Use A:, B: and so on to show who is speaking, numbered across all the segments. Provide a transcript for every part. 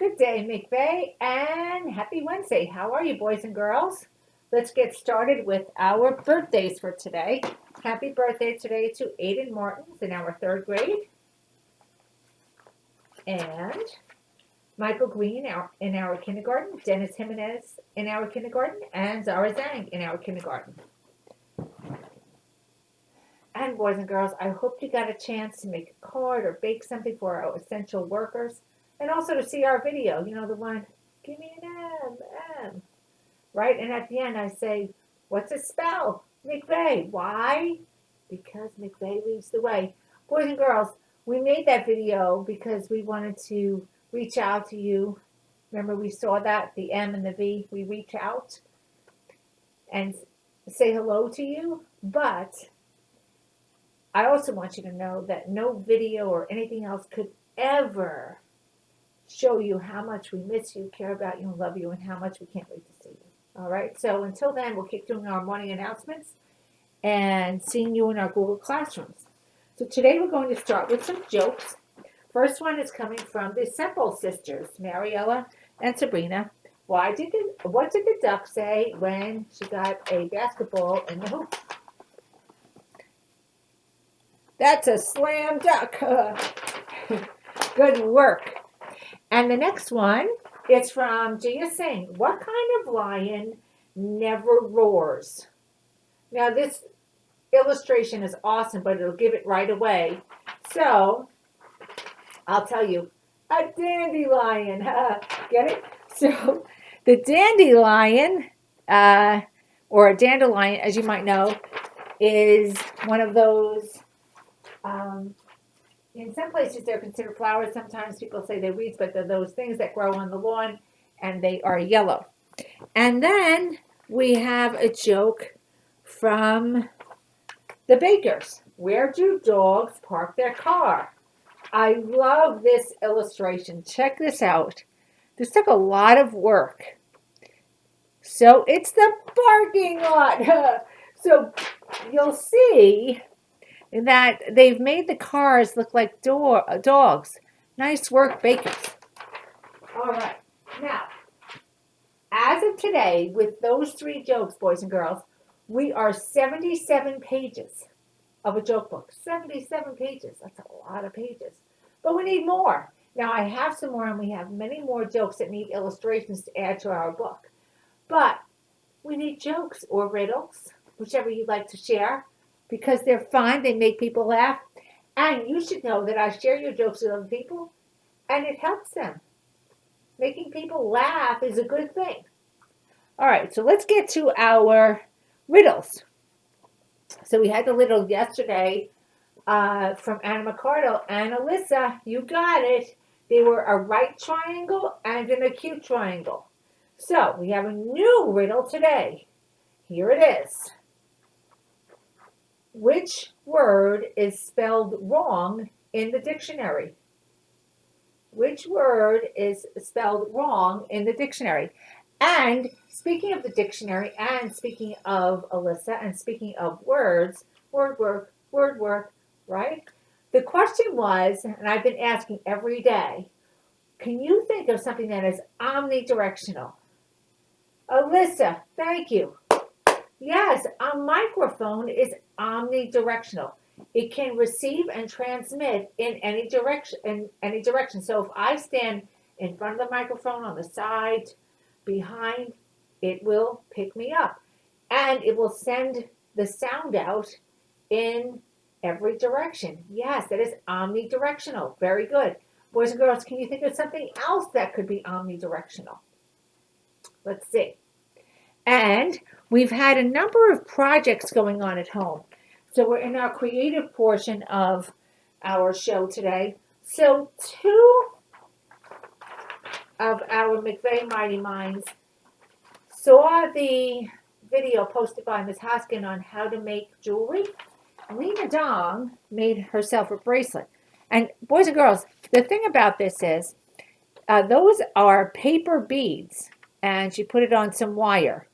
A: Good day, McVeigh, and happy Wednesday. How are you, boys and girls? Let's get started with our birthdays for today. Happy birthday today to Aiden Martins in our third grade, and Michael Green in our kindergarten, Dennis Jimenez in our kindergarten, and Zara Zhang in our kindergarten. And boys and girls, I hope you got a chance to make a card or bake something for our essential workers, and also to see our video. You know, the one, give me an M, right? And at the end, I say, what's it spell? McVeigh. Why? Because McVeigh leads the way. Boys and girls, we made that video because we wanted to reach out to you. Remember, we saw that, the M and the V. We reach out and say hello to you, but I also want you to know that no video or anything else could ever show you how much we miss you, care about you, and love you, and how much we can't wait to see you. All right? So until then, we'll keep doing our morning announcements and seeing you in our Google Classrooms. So today we're going to start with some jokes. First one is coming from the Semple sisters, Mariella and Sabrina. What did the duck say when she got a basketball in the hoop? That's a slam dunk. Good work. And the next one is from Gia Singh. What kind of lion never roars? Now this illustration is awesome, but it'll give it right away. So I'll tell you, a dandelion. Get it? So the dandelion, or a dandelion, as you might know, is one of those. In some places they're considered flowers. Sometimes people say they're weeds, but they're those things that grow on the lawn and they are yellow. And then we have a joke from the Bakers. Where do dogs park their car? I love this illustration. Check this out. This took a lot of work. So it's the parking lot. So you'll see that they've made the cars look like dogs. Nice work, Bakers. All right. Now, as of today, with those three jokes, boys and girls, we are 77 pages of a joke book. 77 pages. That's a lot of pages. But we need more. Now, I have some more, and we have many more jokes that need illustrations to add to our book. But we need jokes or riddles, whichever you'd like to share, because they're fun, they make people laugh, and you should know that I share your jokes with other people, and it helps them. Making people laugh is a good thing. All right, so let's get to our riddles. So we had the riddle yesterday from Anna McCardle, and Alyssa, you got it. They were a right triangle and an acute triangle. So we have a new riddle today. Here it is. Which word is spelled wrong in the dictionary? Which word is spelled wrong in the dictionary? And speaking of the dictionary, and speaking of Alyssa, and speaking of words, word work, right? The question was, and I've been asking every day, can you think of something that is omnidirectional? Alyssa, thank you. Yes, a microphone is omnidirectional. It can receive and transmit in any direction. So if I stand in front of the microphone, on the side, behind, it will pick me up. And it will send the sound out in every direction. Yes, that is omnidirectional. Very good. Boys and girls, can you think of something else that could be omnidirectional? Let's see. And we've had a number of projects going on at home. So we're in our creative portion of our show today. So two of our McVeigh Mighty Minds saw the video posted by Ms. Hoskin on how to make jewelry. Lena Dong made herself a bracelet. And boys and girls, the thing about this is those are paper beads, and she put it on some wire.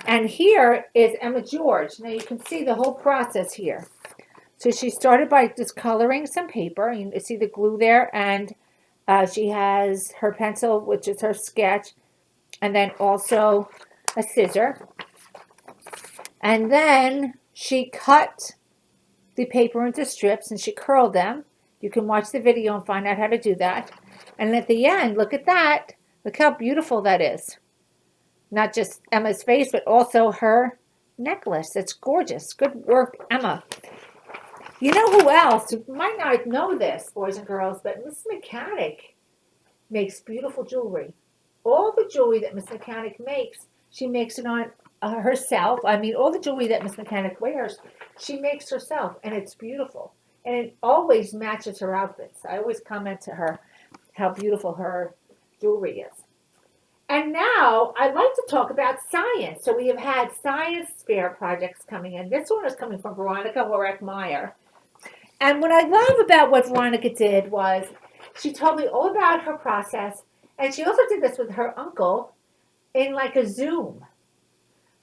A: And here is Emma George. Now you can see the whole process here. So she started by just coloring some paper. You see the glue there and She has her pencil, which is her sketch, and then also a scissor. And then she cut the paper into strips and she curled them. You can watch the video and find out how to do that. And at the end, look at that. Look how beautiful that is. Not just Emma's face, but also her necklace. It's gorgeous. Good work, Emma. You know who else? You might not know this, boys and girls, but Miss Mechanic makes beautiful jewelry. All the jewelry that Miss Mechanic makes, she makes it on herself. I mean, all the jewelry that Miss Mechanic wears, she makes herself, and it's beautiful. And it always matches her outfits. I always comment to her how beautiful her jewelry is. And now I'd like to talk about science. So we have had science fair projects coming in. This one is coming from Veronica Horek-Meyer. And what I love about what Veronica did was she told me all about her process. And she also did this with her uncle in like a Zoom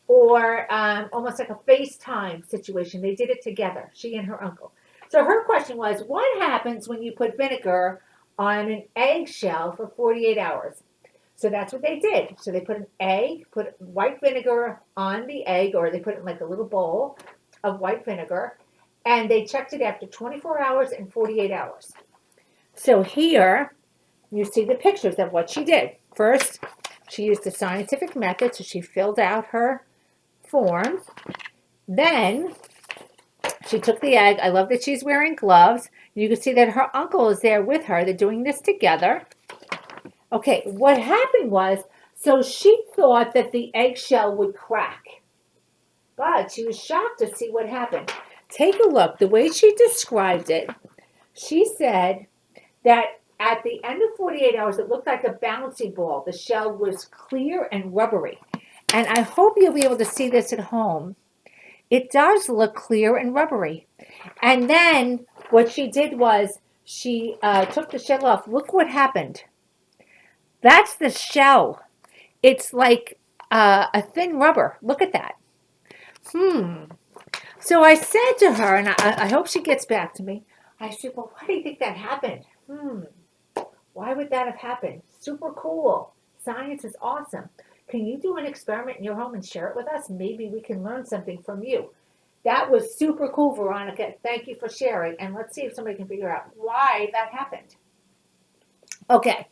A: or almost like a FaceTime situation. They did it together, she and her uncle. So her question was, what happens when you put vinegar on an eggshell for 48 hours? So that's what they did. So they put an egg, put white vinegar on the egg, or they put it in like a little bowl of white vinegar, and they checked it after 24 hours and 48 hours. So here you see the pictures of what she did. First, she used the scientific method, so she filled out her form. Then she took the egg. I love that she's wearing gloves. You can see that her uncle is there with her. They're doing this together. Okay, what happened was, so she thought that the eggshell would crack, but she was shocked to see what happened. Take a look. The way she described it, she said that at the end of 48 hours, it looked like a bouncy ball. The shell was clear and rubbery. And I hope you'll be able to see this at home. It does look clear and rubbery. And then what she did was she took the shell off. Look what happened. That's the shell. It's like a thin rubber. Look at that. So I said to her, and I hope she gets back to me. I said, well, why do you think that happened? Why would that have happened? Super cool. Science is awesome. Can you do an experiment in your home and share it with us? Maybe we can learn something from you. That was super cool, Veronica. Thank you for sharing. And let's see if somebody can figure out why that happened. Okay.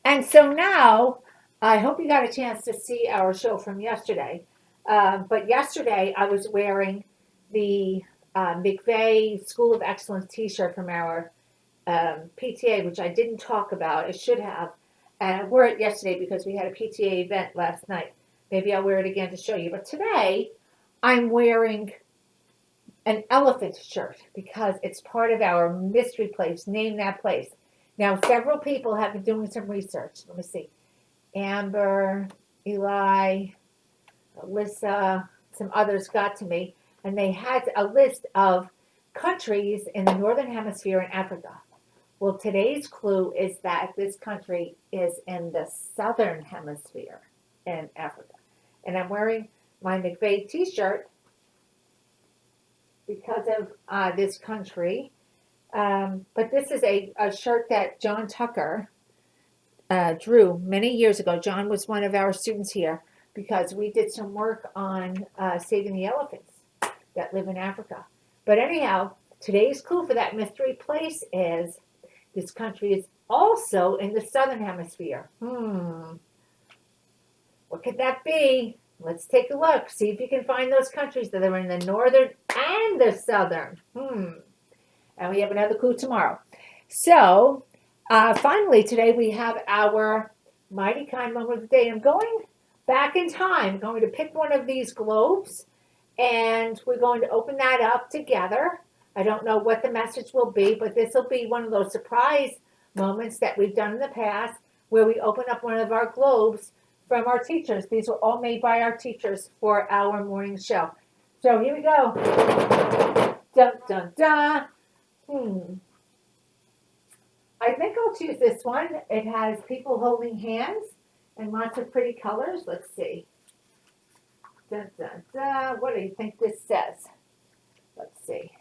A: And so now, I hope you got a chance to see our show from yesterday. But yesterday, I was wearing the McVeigh School of Excellence t-shirt from our PTA, which I didn't talk about. I should have. And I wore it yesterday because we had a PTA event last night. Maybe I'll wear it again to show you. But today, I'm wearing an elephant shirt because it's part of our mystery place. Name that place. Now, several people have been doing some research. Let me see. Amber, Eli, Alyssa, some others got to me, and they had a list of countries in the Northern Hemisphere in Africa. Well, today's clue is that this country is in the Southern Hemisphere in Africa. And I'm wearing my McVeigh t-shirt because of this country. But this is a shirt that John Tucker drew many years ago. John was one of our students here because we did some work on saving the elephants that live in Africa. But anyhow, today's clue for that mystery place is this country is also in the Southern Hemisphere. What could that be? Let's take a look. See if you can find those countries that are in the Northern and the Southern. And we have another clue tomorrow. So, finally, today we have our Mighty Kind Moment of the Day. I'm going back in time. I'm going to pick one of these globes, and we're going to open that up together. I don't know what the message will be, but this will be one of those surprise moments that we've done in the past where we open up one of our globes from our teachers. These were all made by our teachers for our morning show. So here we go. Dun, dun, dun. I think I'll choose this one. It has people holding hands and lots of pretty colors. Let's see. Dun, dun, dun. What do you think this says? Let's see.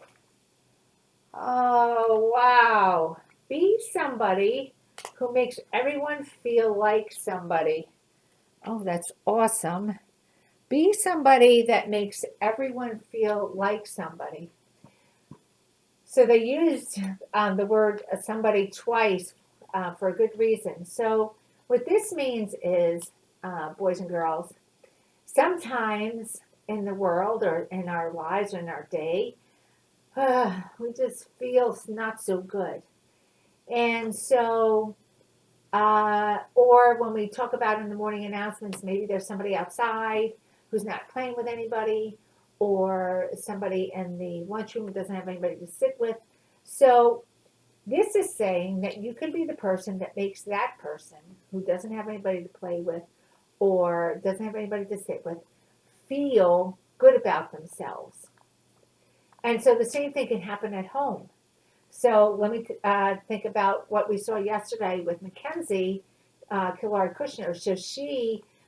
A: Oh, wow. Be somebody who makes everyone feel like somebody. Oh, that's awesome. Be somebody that makes everyone feel like somebody. So they used the word somebody twice for a good reason. So what this means is, boys and girls, sometimes in the world or in our lives or in our day, we just feel not so good. And so, or when we talk about in the morning announcements, maybe there's somebody outside who's not playing with anybody, or somebody in the lunchroom who doesn't have anybody to sit with. So, this is saying that you could be the person that makes that person who doesn't have anybody to play with or doesn't have anybody to sit with feel good about themselves. And so the same thing can happen at home. So let me think about what we saw yesterday with Mackenzie, Killard Kushner. So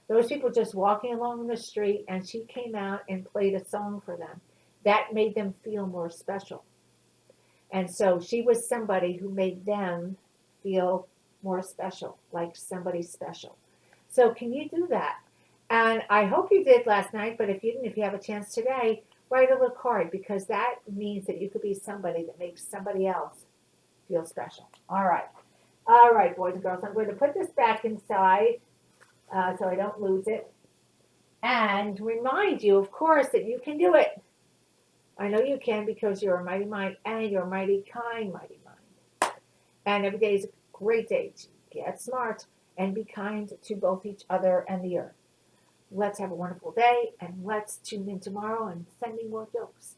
A: those people just walking along the street, and she came out and played a song for them. That made them feel more special. And so she was somebody who made them feel more special, like somebody special. So can you do that? And I hope you did last night, but if you didn't, if you have a chance today, write a little card, because that means that you could be somebody that makes somebody else feel special. All right. All right, boys and girls, I'm going to put this back inside so I don't lose it. And remind you, of course, that you can do it. I know you can, because you're a mighty mind and you're a mighty kind mighty mind. And every day is a great day to get smart and be kind to both each other and the earth. Let's have a wonderful day, and let's tune in tomorrow and send me more jokes.